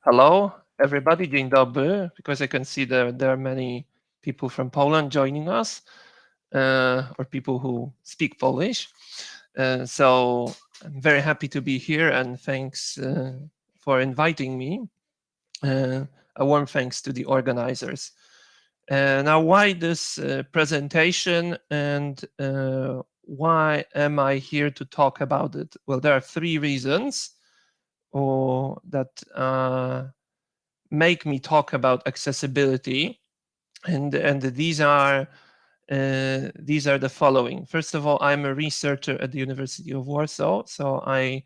Hello, everybody. Dzień dobry, because I can see there are many people from Poland joining us, or people who speak Polish. So I'm very happy to be here, and thanks for inviting me. A warm thanks to the organizers. Now, why this presentation, and why am I here to talk about it? Well, there are three reasons that make me talk about accessibility, and these are the following. First of all, I'm a researcher at the University of Warsaw, so I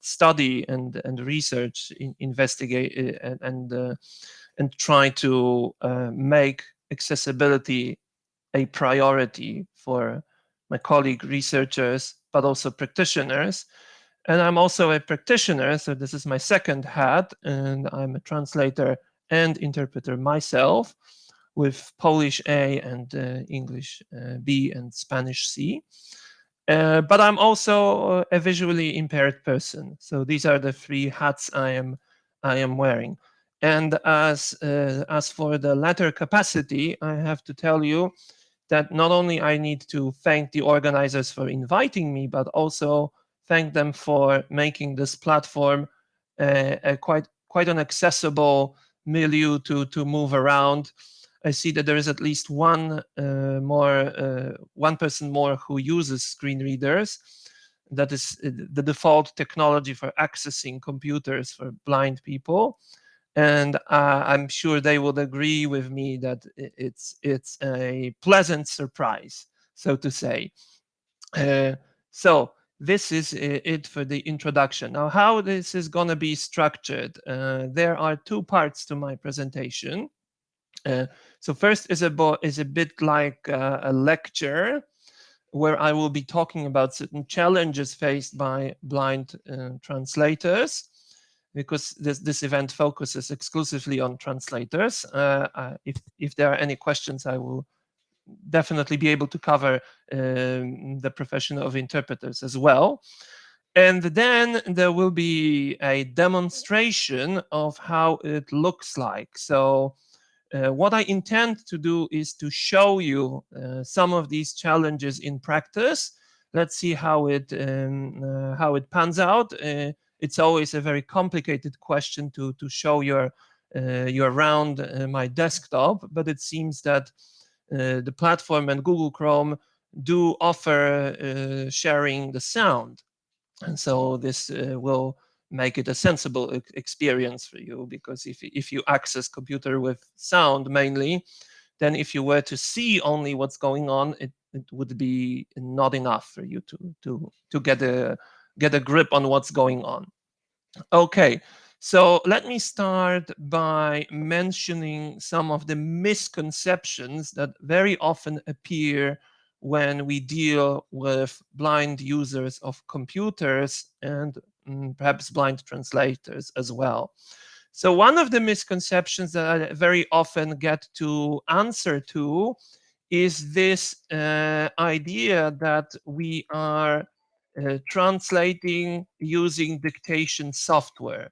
study and research, investigate, and try to make accessibility a priority for my colleague researchers, but also practitioners. And I'm also a practitioner, so this is my second hat, and I'm a translator and interpreter myself with Polish A and English B and Spanish C. But I'm also a visually impaired person. So these are the three hats I am wearing. And as for the latter capacity, I have to tell you that not only I need to thank the organizers for inviting me, but also thank them for making this platform a quite an accessible milieu to move around. I see that there is at least one person more who uses screen readers. That is the default technology for accessing computers for blind people, and I'm sure they would agree with me that it's a pleasant surprise, so to say. So this is it for the introduction. Now, how this is going to be structured? There are two parts to my presentation. So first is a bit like a lecture where I will be talking about certain challenges faced by blind translators, because this event focuses exclusively on translators. If there are any questions, I will definitely be able to cover the profession of interpreters as well. And then there will be a demonstration of how it looks like. So what I intend to do is to show you some of these challenges in practice. Let's see how it pans out. It's always a very complicated question to show you around my desktop, but it seems that the platform and Google Chrome do offer sharing the sound, and so this will make it a sensible experience for you, because if you access computer with sound mainly, then if you were to see only what's going on, it would be not enough for you to get a grip on what's going on. Okay, so let me start by mentioning some of the misconceptions that very often appear when we deal with blind users of computers and perhaps blind translators as well. So one of the misconceptions that I very often get to answer to is this idea that we are translating using dictation software.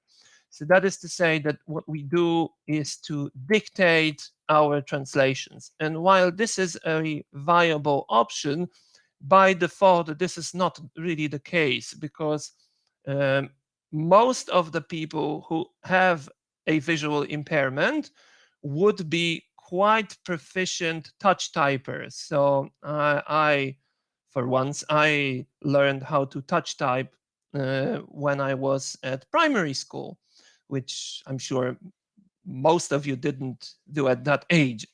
So that is to say that what we do is to dictate our translations. And while this is a viable option, by default, this is not really the case, because um, most of the people who have a visual impairment would be quite proficient touch typers. So for once, I learned how to touch type when I was at primary school, which I'm sure most of you didn't do at that age.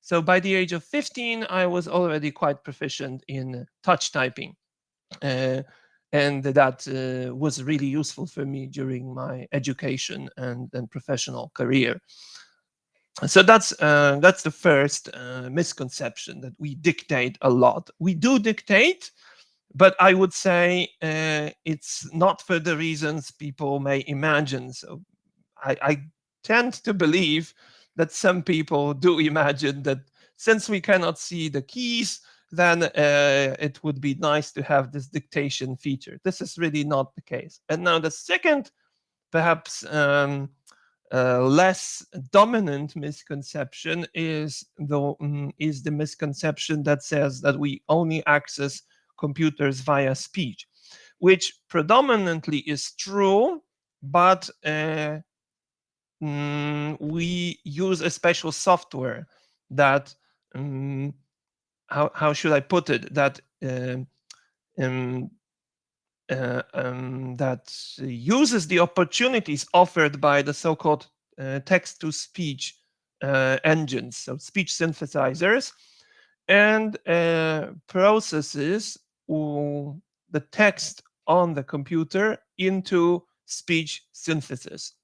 So by the age of 15, I was already quite proficient in touch typing. Uh, and that was really useful for me during my education and professional career. So that's the first misconception, that we dictate a lot. We do dictate, but I would say it's not for the reasons people may imagine. So I tend to believe that some people do imagine that since we cannot see the keys, then it would be nice to have this dictation feature. This is really not the case. And now the second perhaps less dominant misconception is the misconception that says that we only access computers via speech, which predominantly is true, but we use a special software that how should I put it, that that uses the opportunities offered by the so-called text-to-speech engines, so speech synthesizers, and processes the text on the computer into speech synthesis,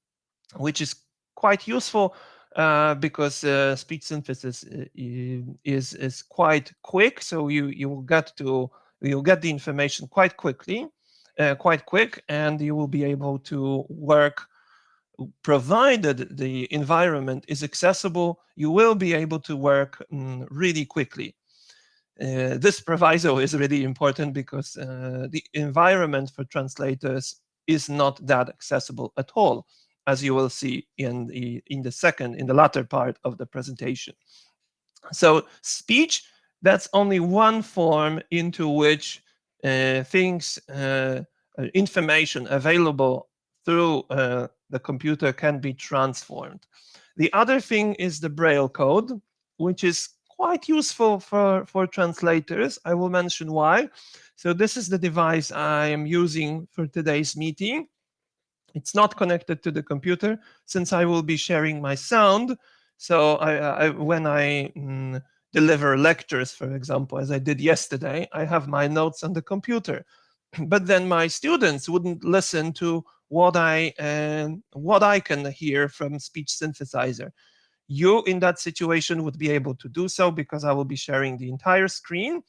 which is quite useful because speech synthesis is quite quick. So you'll get the information quite quickly, quite quick, and you will be able to work. Provided the environment is accessible, you will be able to work really quickly. This proviso is really important because the environment for translators is not that accessible at all, as you will see in the latter part of the presentation. So speech, that's only one form into which information available through the computer can be transformed. The other thing is the Braille code, which is quite useful for translators. I will mention why. So this is the device I am using for today's meeting. It's not connected to the computer since I will be sharing my sound. So when I deliver lectures, for example, as I did yesterday, I have my notes on the computer. But then my students wouldn't listen to what I can hear from speech synthesizer. You, in that situation, would be able to do so because I will be sharing the entire screen,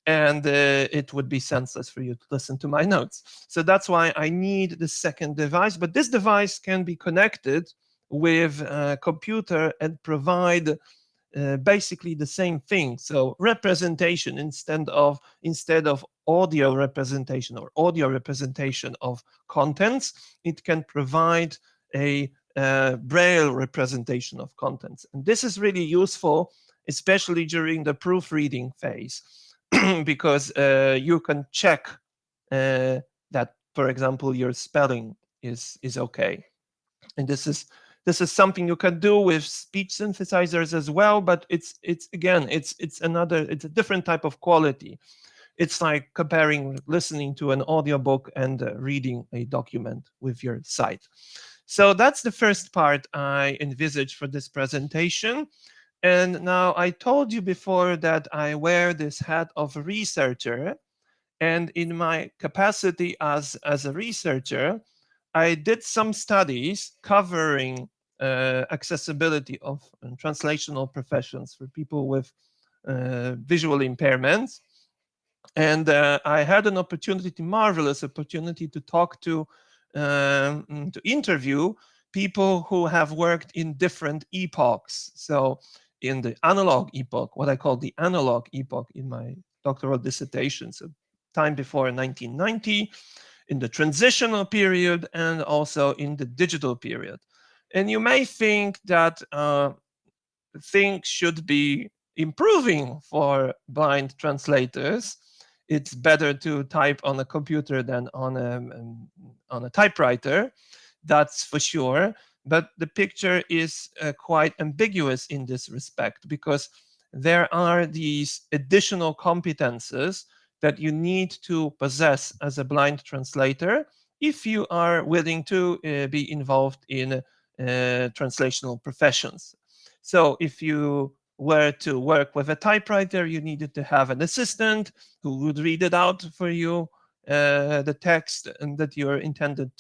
and it would be senseless for you to listen to my notes. So that's why I need the second device. But this device can be connected with a computer and provide basically the same thing. So representation instead of audio representation or audio representation of contents, it can provide a Braille representation of contents. And this is really useful, especially during the proofreading phase, because you can check that, for example, your spelling is okay. And this is something you can do with speech synthesizers as well, but it's a different type of quality. It's like comparing listening to an audiobook and reading a document with your sight. So that's the first part I envisaged for this presentation. And now I told you before that I wear this hat of a researcher, and in my capacity as a researcher, I did some studies covering accessibility of translational professions for people with visual impairments. And I had an opportunity, marvelous opportunity, to talk to interview people who have worked in different epochs. So in the analog epoch, what I call the analog epoch in my doctoral dissertation, so time before 1990, in the transitional period, and also in the digital period. And you may think that things should be improving for blind translators. It's better to type on a computer than on a typewriter, that's for sure. But the picture is quite ambiguous in this respect, because there are these additional competences that you need to possess as a blind translator if you are willing to be involved in translational professions. So if you were to work with a typewriter, you needed to have an assistant who would read it out for you, the text and that you're intending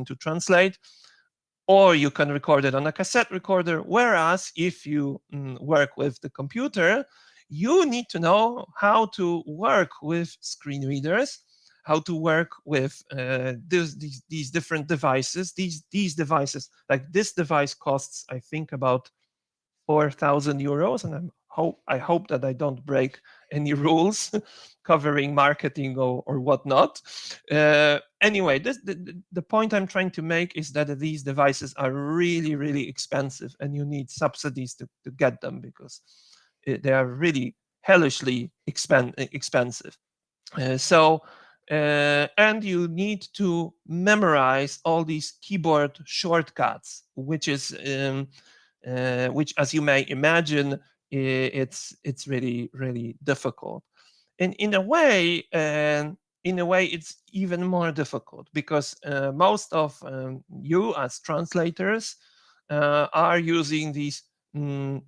to translate, or you can record it on a cassette recorder. Whereas if you work with the computer, you need to know how to work with screen readers, how to work with these different devices. These devices, like this device, costs, I think, about 4,000 euros, and I'm hope that I don't break any rules covering marketing or whatnot. Anyway, the point I'm trying to make is that these devices are really, really expensive, and you need subsidies to get them, because they are really hellishly expensive. And you need to memorize all these keyboard shortcuts, which, as you may imagine, it's really, really difficult. And in a way, it's even more difficult, because most of you as translators are using these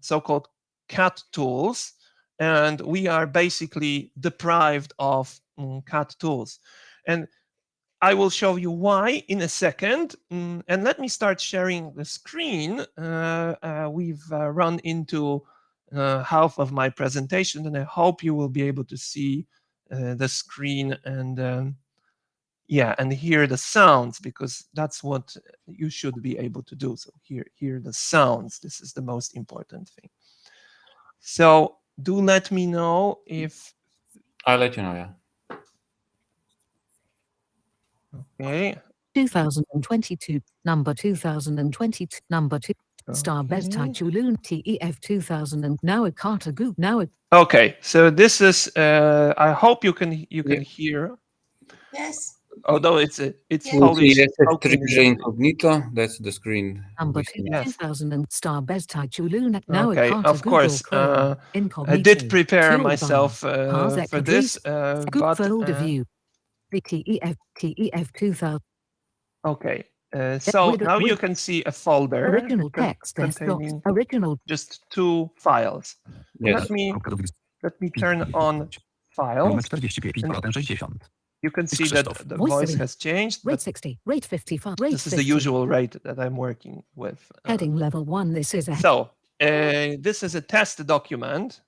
so-called CAT tools, and we are basically deprived of CAT tools. And I will show you why in a second. And let me start sharing the screen. We've run into half of my presentation, and I hope you will be able to see the screen and and hear the sounds, because that's what you should be able to do. So hear the sounds. This is the most important thing. So do let me know if... I'll let you know, yeah. Okay. 2022, number 2022, number 2, star Bedtime Chulun TEF 2000, and now a Carter Goop, now a... Okay, so this is, I hope you can hear. Yes. Although it's Yeah. Polish. Incognito, that's the screen. Number 2000 and star Bedtime Chulun, now a Okay, Carter of course. I did prepare myself for this, but folder view. The TEF 2000. Okay, so now you can see a folder original text containing original just 2 files. Yes. Let me turn on files. You can see that the voice has changed. Rate 60, rate 55, rate this is 50. the usual rate that I'm working with. Heading level 1. This is a... So this is a test document,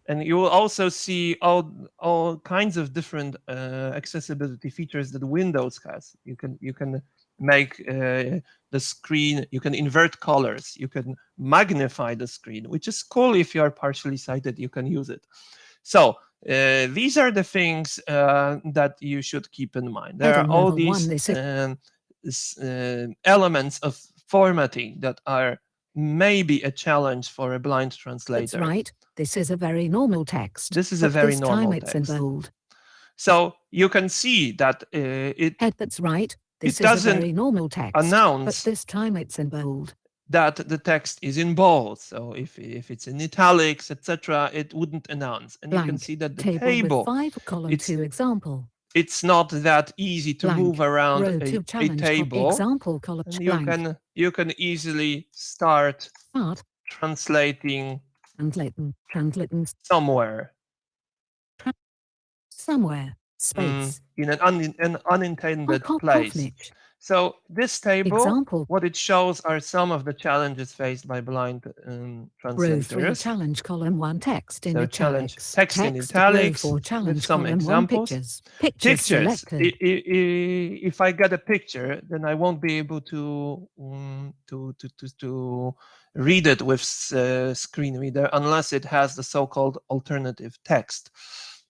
and you will also see all kinds of different accessibility features that Windows has. You can make the screen, you can invert colors, you can magnify the screen, which is cool. If you are partially sighted, you can use it. So these are the things that you should keep in mind. There are all these elements of formatting that are maybe a challenge for a blind translator. That's right. This is a very normal text. This is a very normal text. This time it's in bold. So you can see that that's right. This is a very normal text. Announce, but this time it's in bold, that the text is in bold. So if it's in italics, etc., it wouldn't announce. And you can see that the table, 5 column 2 example. It's not that easy to move around a table. Example column and you can easily start translating somewhere. Space. In an unintended place. So this table, what it shows are some of the challenges faced by blind translators. Row 3 challenge column 1 text in italics. Text in italics. Row 4 challenge with some column examples. 1 pictures. If I get a picture, then I won't be able to read it with screen reader unless it has the so-called alternative text.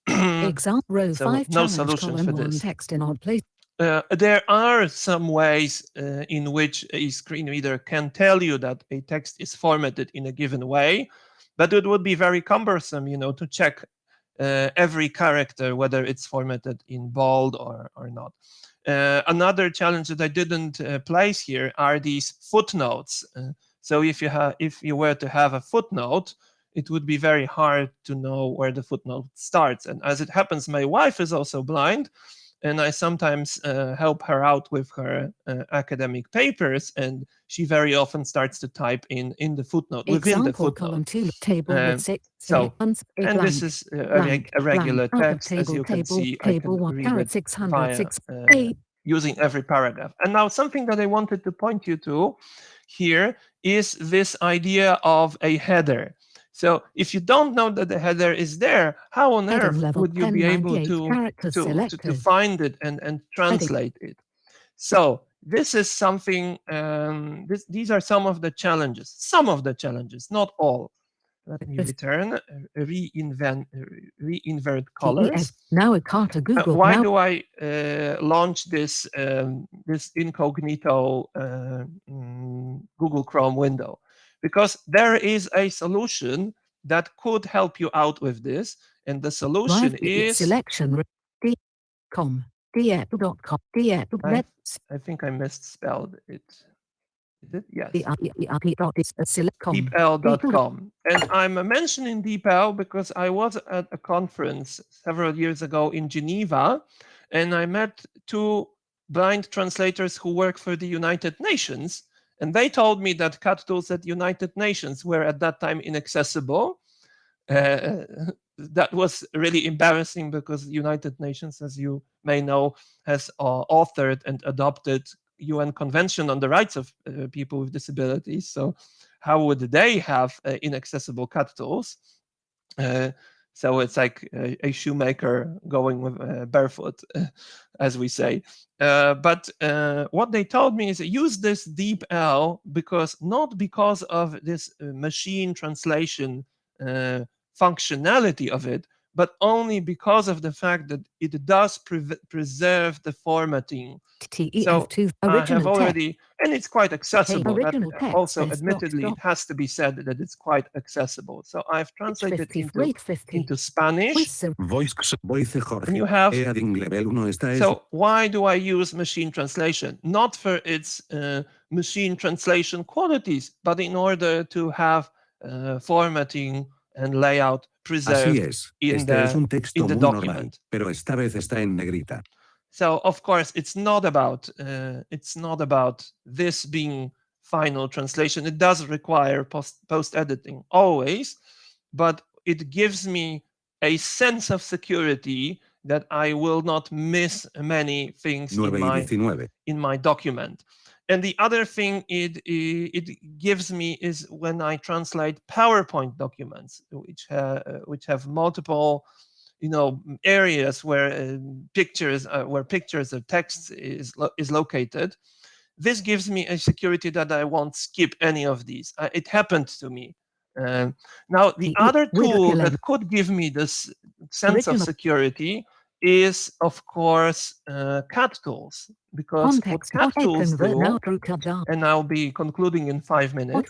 Example row 5 no solution for this. Text in odd place. There are some ways in which a screen reader can tell you that a text is formatted in a given way, but it would be very cumbersome, to check every character, whether it's formatted in bold or not. Another challenge that I didn't place here are these footnotes. So if you were to have a footnote, it would be very hard to know where the footnote starts. And as it happens, my wife is also blind, and I sometimes help her out with her academic papers, and she very often starts to type in the footnote, within the footnote. Column 2, table with 6 and this is a regular text, as you can see. I can read it via, using every paragraph. And now something that I wanted to point you to here is this idea of a header. So if you don't know that the header is there, how on earth would you be able to find it and translate it? So this is something, these are some of the challenges, not all. let me return, reinvert colors. Now a Carter Google. Why now do I launch this this incognito Google Chrome window? Because there is a solution that could help you out with this, and the solution is selection d.com d.com I think I misspelled it. Is it? Yes. DeepL.com. DeepL.com. And I'm mentioning DeepL because I was at a conference several years ago in Geneva, and I met two blind translators who work for the United Nations, and they told me that cat tools at United Nations were at that time inaccessible. That was really embarrassing because United Nations, as you may know, has authored and adopted UN Convention on the Rights of People with Disabilities. So how would they have inaccessible cat tools? So it's like a shoemaker going with barefoot, as we say. But what they told me is use this DeepL not because of this machine translation functionality of it, but only because of the fact that it does preserve the formatting. So I have already, and it's quite accessible. That also, admittedly, it has to be said that it's quite accessible. So I've translated into Spanish. And you have, so why do I use machine translation? Not for its machine translation qualities, but in order to have formatting and layout preserved in the document. So of course it's not about this being final translation. It does require post editing always, but it gives me a sense of security that I will not miss many things in my document. And the other thing it gives me is when I translate PowerPoint documents, which have multiple, areas where pictures of text is located. This gives me a security that I won't skip any of these. It happened to me. Now the other tool that could give me this sense of security is, of course, cat tools, because what cat tools do, and I'll be concluding in 5 minutes,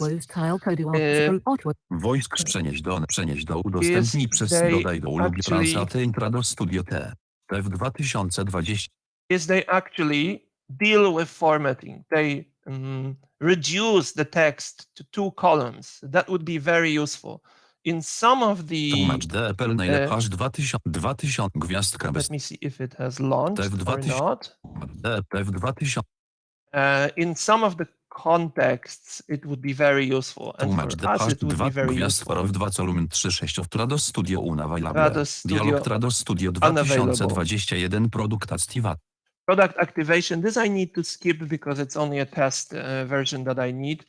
Wojciech przenieś do udostępnij przez dodaj do ulub translaty intra do studio T w 2020 is they actually deal with formatting. They reduce the text to 2 columns. That would be very useful. In some of the tłumacz DPL najlepszy 2000 gwiazdka bez let me see if it has launched or not. w 2000 in some of the contexts it would be very useful, and tłumacz for us it would be very useful. w 2 column 36 do studio Trado Studio dialog Trado Studio 2021 produkt activa product activation. This I need to skip because it's only a test version that I need.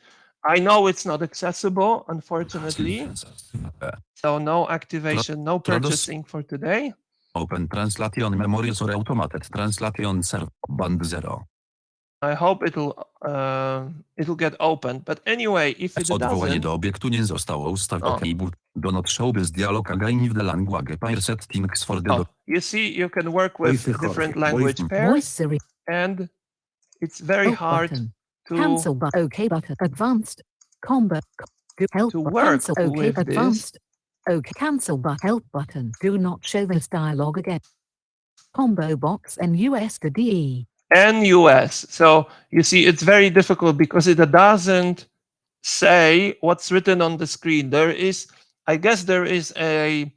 I know it's not accessible, unfortunately. So no activation, no purchasing for today. Open Translation Memory or Automated Translation Server Band 0. I hope it'll get opened, but anyway, if it Odwołanie doesn't, do obiektu nie zostało ustawione. Do not show this dialog again if the language pair settings for the you see, you can work with different language pairs, and it's very hard to cancel button, OK button, advanced combo help to work cancel, OK with advanced this. OK cancel but help button. Do not show this dialog again. Combo box and US to DE. NUS. So you see, it's very difficult because it doesn't say what's written on the screen. I guess there is a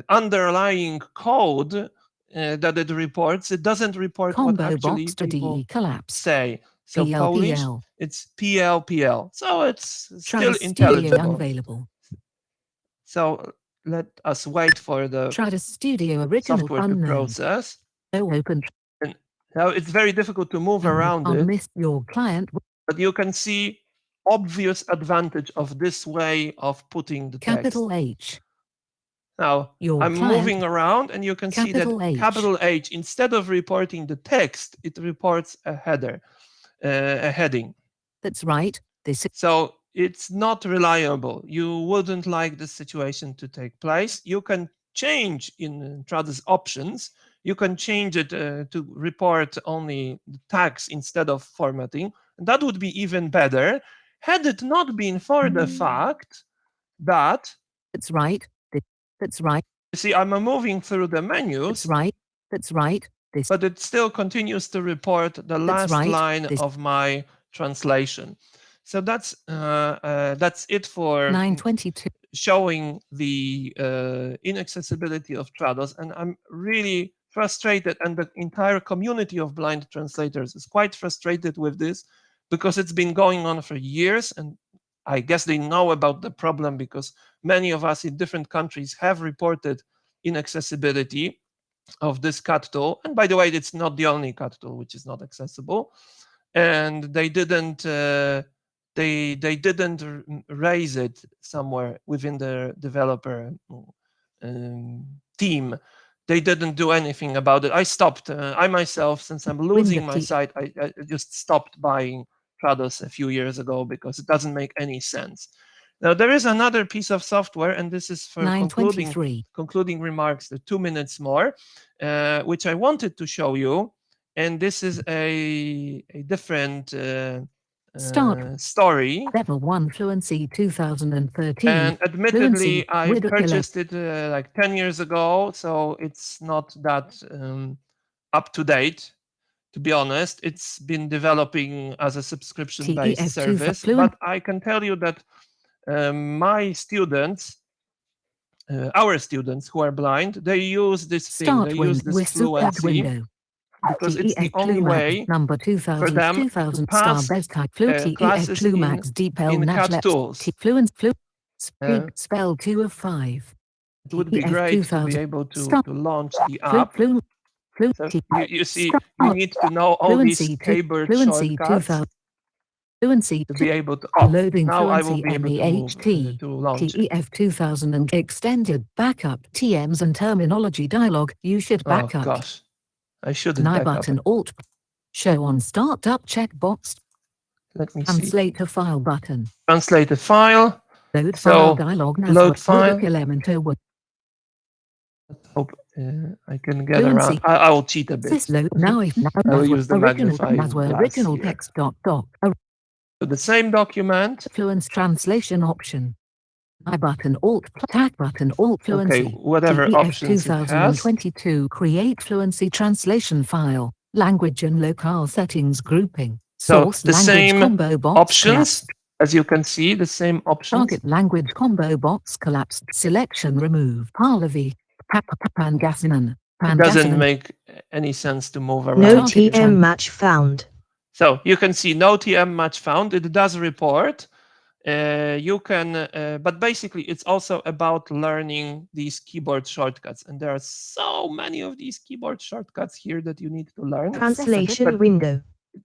underlying code that it reports. It doesn't report Combo what actually box to people DE collapse. say. So PL, Polish, PL. it's PL. So it's still Trados intelligible. Studio unavailable. So let us wait for the Trados Studio original software to process. No open. Now it's very difficult to move around it, Miss your client. but you can see obvious advantage of this way of putting the Capital text. H. Now I'm moving around, and you can see that capital H, instead of reporting the text, it reports a header, a heading. That's right. So it's not reliable. You wouldn't like this situation to take place. You can change in Trados options. You can change it to report only the tags instead of formatting. That would be even better had it not been for the fact that That's right. That's right. you see, I'm moving through the menus. That's right. That's right. This. But it still continues to report the last right. line of my translation. So that's it for 922. showing the inaccessibility of Trados, and I'm really frustrated, and the entire community of blind translators is quite frustrated with this because it's been going on for years, and I guess they know about the problem because many of us in different countries have reported inaccessibility of this cut tool. And by the way, it's not the only cut tool which is not accessible, and they didn't raise it somewhere within the developer team. They didn't do anything about it. I stopped. I myself, since I'm losing my sight, I just stopped buying Trados a few years ago because it doesn't make any sense. Now there is another piece of software, and this is for concluding remarks. The 2 minutes more, which I wanted to show you, and this is a different story. Level 1 Fluency 2013. And admittedly, Fluency, I purchased it like 10 years ago, so it's not that up to date. To be honest, it's been developing as a subscription-based service, but I can tell you that my students, our students who are blind, they use this thing, they use this Fluency, because it's the only way for them to pass classes in CAT tools. Spell 2 of 5. It would be great to be able to launch the app. So you see, you need to know all these keyboard shortcuts Fluency to be able to. Loading now I Fluency will be able to launch it. TEF 2000 extended backup TMs and terminology dialog. You should back up. Oh gosh, I shouldn't back up. button Alt. Show on startup checkbox. Let me Translate a file button. Translate a file. Load file dialog. Load file. Hope I can get around. I will cheat a bit. Now I will use the magnifying glass original here. text doc. So the same document. Fluence translation option. I button Alt tag button Alt Fluency. Okay, whatever TEF options it has. 2022 create Fluency translation file. Language and locale settings grouping. So Source the language combo combo box options, collapsed. as you can see, the same options. Target language combo box collapsed. Selection remove. Parlevi. Pangasinan. It doesn't make any sense to move around. No TM match found. So you can see no TM match found. It does report. You can, but basically it's also about learning these keyboard shortcuts. And there are so many of these keyboard shortcuts here that you need to learn. Translation window.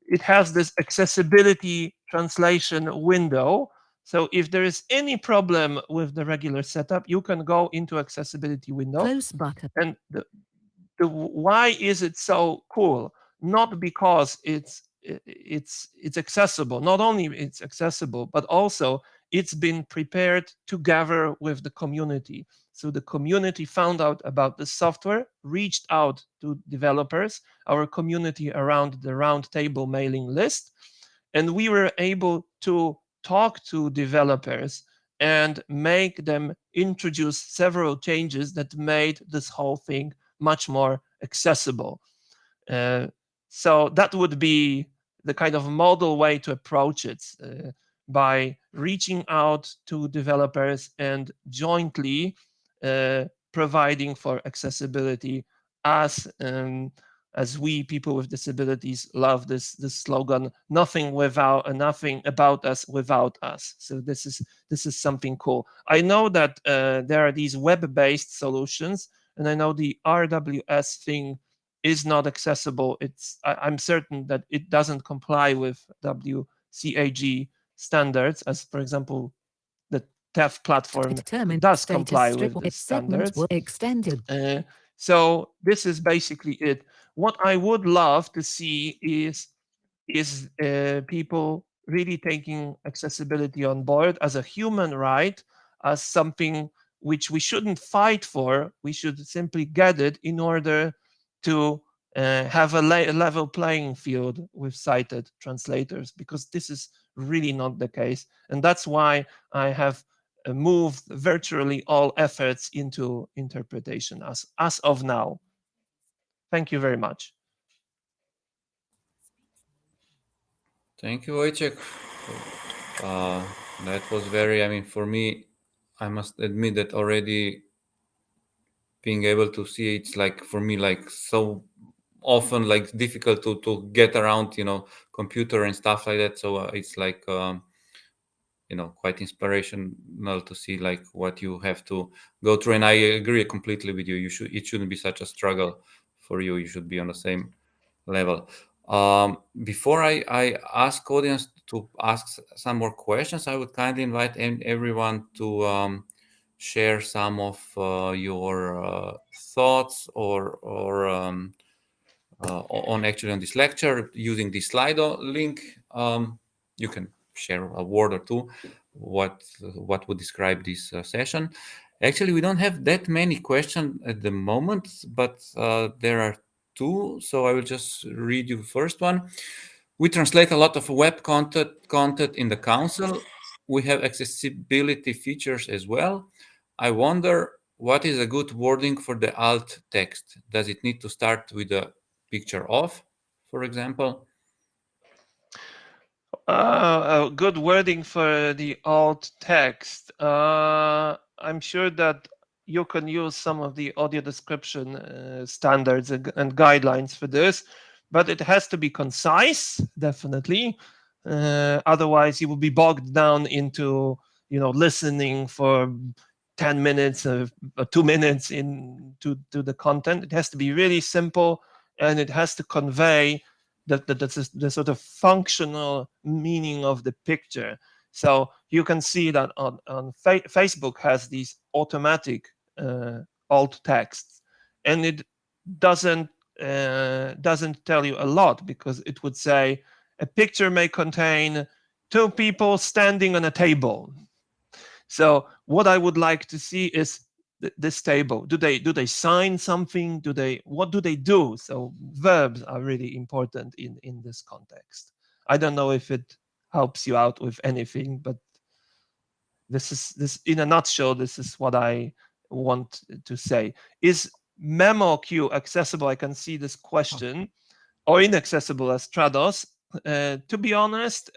It has this accessibility translation window. So if there is any problem with the regular setup, you can go into accessibility window. Close button. And why is it so cool? Not because it's accessible. Not only it's accessible, but also it's been prepared together with the community. So the community found out about the software, reached out to developers, our community around the roundtable mailing list, and we were able to talk to developers and make them introduce several changes that made this whole thing much more accessible. So that would be the kind of model way to approach it, by reaching out to developers and jointly providing for accessibility, as we people with disabilities love this slogan: nothing about us without us. So this is something cool. I know that there are these web-based solutions, and I know the RWS thing is not accessible. I'm certain that it doesn't comply with WCAG standards, as for example, the TEF platform does comply with the standards. So this is basically it. What I would love to see is people really taking accessibility on board as a human right, as something which we shouldn't fight for. We should simply get it in order to have a level playing field with sighted translators, because this is really not the case. And that's why I have moved virtually all efforts into interpretation as of now. Thank you very much. Thank you, Wojciech. That was very, I mean, for me, I must admit that already being able to see it's like, for me, like so often like difficult to get around, computer and stuff like that. So it's like, quite inspirational to see like what you have to go through. And I agree completely with you. It shouldn't be such a struggle for you. You should be on the same level. Before I ask audience to ask some more questions, I would kindly invite everyone to share some of your thoughts or on this lecture using the Slido link. You can share a word or two what would describe this session. Actually, we don't have that many questions at the moment, but there are two, so I will just read you the first one. We translate a lot of web content in the council. We have accessibility features as well. I wonder, what is a good wording for the alt text? Does it need to start with a picture off, for example? Good wording for the alt text. I'm sure that you can use some of the audio description standards and guidelines for this, but it has to be concise, definitely. Otherwise, you will be bogged down into listening for 10 minutes or 2 minutes into the content. It has to be really simple, and it has to convey the sort of functional meaning of the picture. So you can see that on Facebook has these automatic alt texts, and it doesn't tell you a lot, because it would say a picture may contain two people standing on a table. So what I would like to see is this table. Do they sign something? What do they do? So verbs are really important in this context. I don't know if it helps you out with anything, but this in a nutshell, this is what I want to say. Is memo queue accessible? I can see this question, or inaccessible as Trados. To be honest,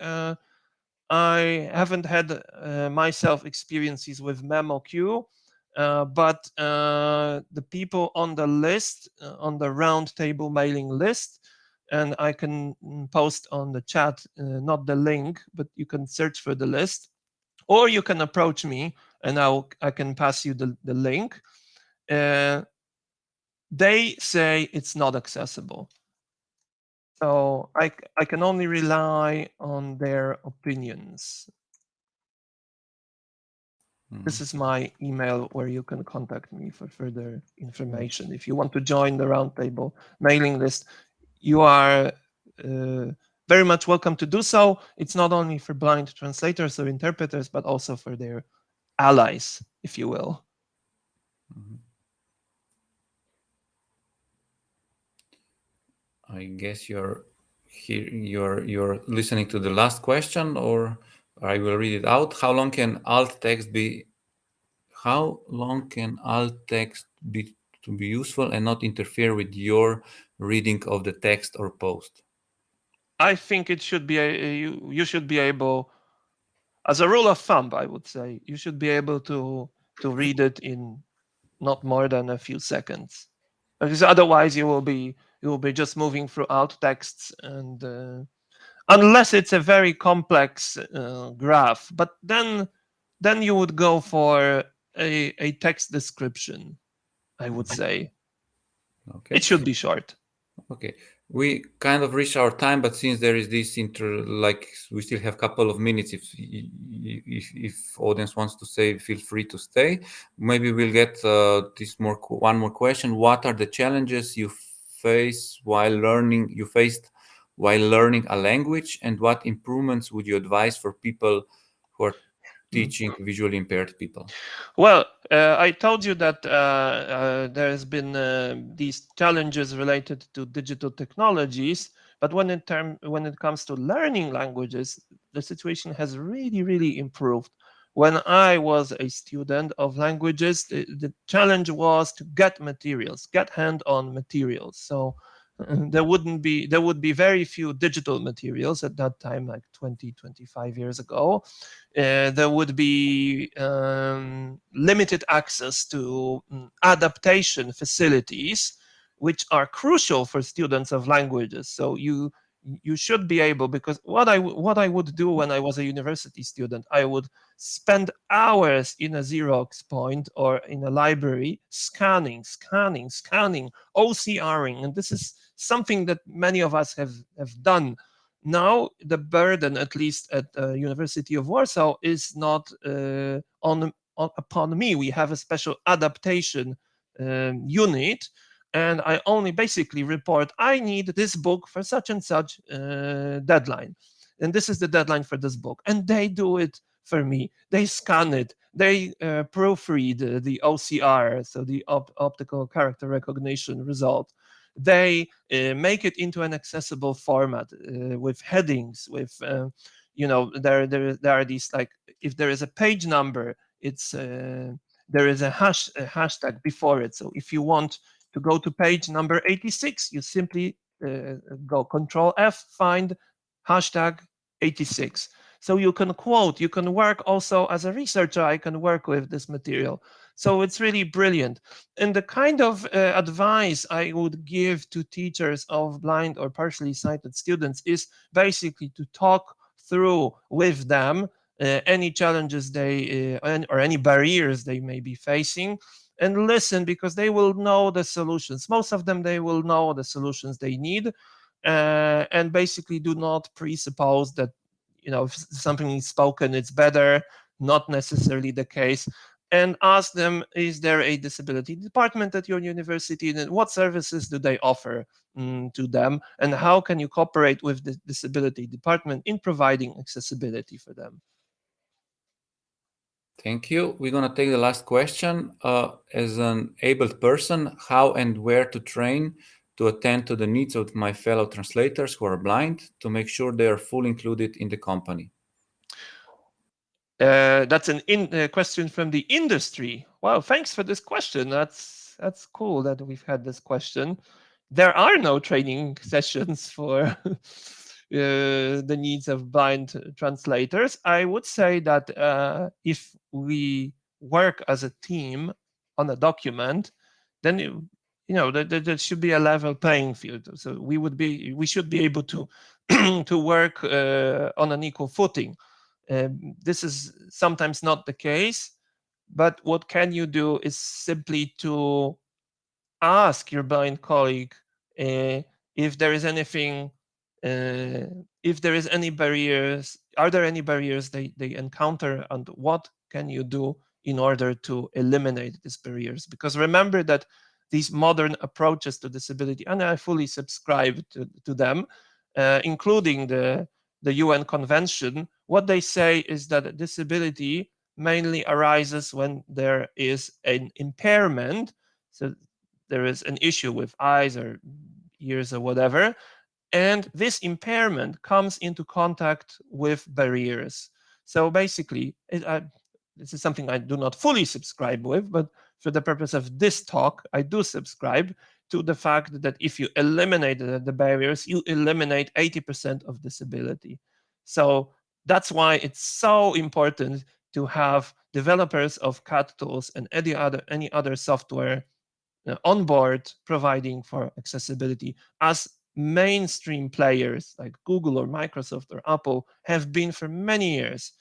I haven't had myself experiences with memo queue, but the people on the list, on the roundtable mailing list, and I can post on the chat, not the link, but you can search for the list, or you can approach me and I can pass you the link. They say it's not accessible. So I can only rely on their opinions. This is my email where you can contact me for further information. If you want to join the roundtable mailing list, you are very much welcome to do so. It's not only for blind translators or interpreters, but also for their allies, if you will. I guess you're listening to the last question, or I will read it out. How long can alt text be to be useful and not interfere with your reading of the text or post? I think it should be you should be able, as a rule of thumb, I would say, you should be able to read it in not more than a few seconds, because otherwise you will be just moving through alt texts, and unless it's a very complex graph, but then you would go for a text description, I would say. Okay. It should be short. Okay, we kind of reached our time, but since there is this we still have a couple of minutes. If audience wants to say, feel free to stay. Maybe we'll get one more question. What are the challenges you faced while learning while learning a language, and what improvements would you advise for people who are teaching visually impaired people? Well, I told you that there has been these challenges related to digital technologies, but when it comes to learning languages, the situation has really improved. When I was a student of languages, the challenge was to get materials, get hand-on materials. So there would be very few digital materials at that time, like 25 years ago. There would be limited access to adaptation facilities, which are crucial for students of languages. So you should be able, because what I would do when I was a university student, I would spend hours in a Xerox point or in a library scanning, OCRing, and this is something that many of us have done. Now the burden, at least at the University of Warsaw, is not upon me. We have a special adaptation unit, and I only basically report, I need this book for such and such deadline, and this is the deadline for this book, and they do it for me. They scan it, they proofread the OCR, so the optical character recognition result. They make it into an accessible format with headings, with there are these, like, if there is a page number, it's there is a hashtag before it. So if you want to go to page number 86, you simply go Control F, find hashtag 86. So you can quote, you can work also as a researcher, I can work with this material. So it's really brilliant. And the kind of advice I would give to teachers of blind or partially sighted students is basically to talk through with them any challenges they or any barriers they may be facing, and listen, because they will know the solutions. Most of them, they will know the solutions they need, and basically do not presuppose that if something is spoken, it's better. Not necessarily the case. And ask them, is there a disability department at your university, and what services do they offer to them, and how can you cooperate with the disability department in providing accessibility for them? Thank you. We're going to take the last question. As an abled person, how and where to train to attend to the needs of my fellow translators who are blind, to make sure they are fully included in the company? That's a question from the industry. Wow, thanks for this question. That's cool that we've had this question. There are no training sessions for the needs of blind translators. I would say that if we work as a team on a document, then there should be a level playing field. So we should be able to to work on an equal footing. This is sometimes not the case, but what can you do is simply to ask your blind colleague if there is anything, if there is any barriers, are there any barriers they encounter, and what can you do in order to eliminate these barriers? Because remember that these modern approaches to disability, and I fully subscribe to them, including the UN Convention, what they say is that disability mainly arises when there is an impairment. So there is an issue with eyes or ears or whatever, and this impairment comes into contact with barriers. So basically, this is something I do not fully subscribe with, but for the purpose of this talk, I do subscribe to the fact that if you eliminate the barriers, you eliminate 80% of disability. So that's why it's so important to have developers of CAD tools and any other software on board providing for accessibility, as mainstream players like Google or Microsoft or Apple have been for many years.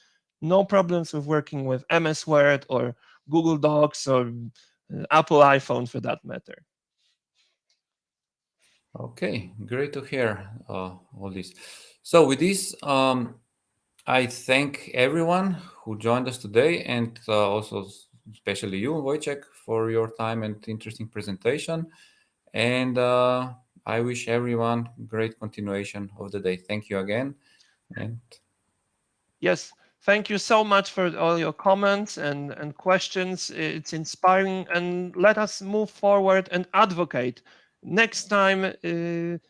No problems with working with MS Word or Google Docs or Apple iPhone for that matter. Okay, great to hear all this. So with this, I thank everyone who joined us today, and also especially you, Wojciech, for your time and interesting presentation. And I wish everyone great continuation of the day. Thank you again. And yes, thank you so much for all your comments and questions. It's inspiring, and let us move forward and advocate. Next time,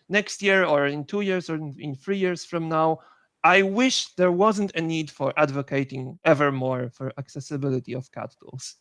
next year, or in 2 years, or in 3 years from now, I wish there wasn't a need for advocating ever more for accessibility of CAD tools.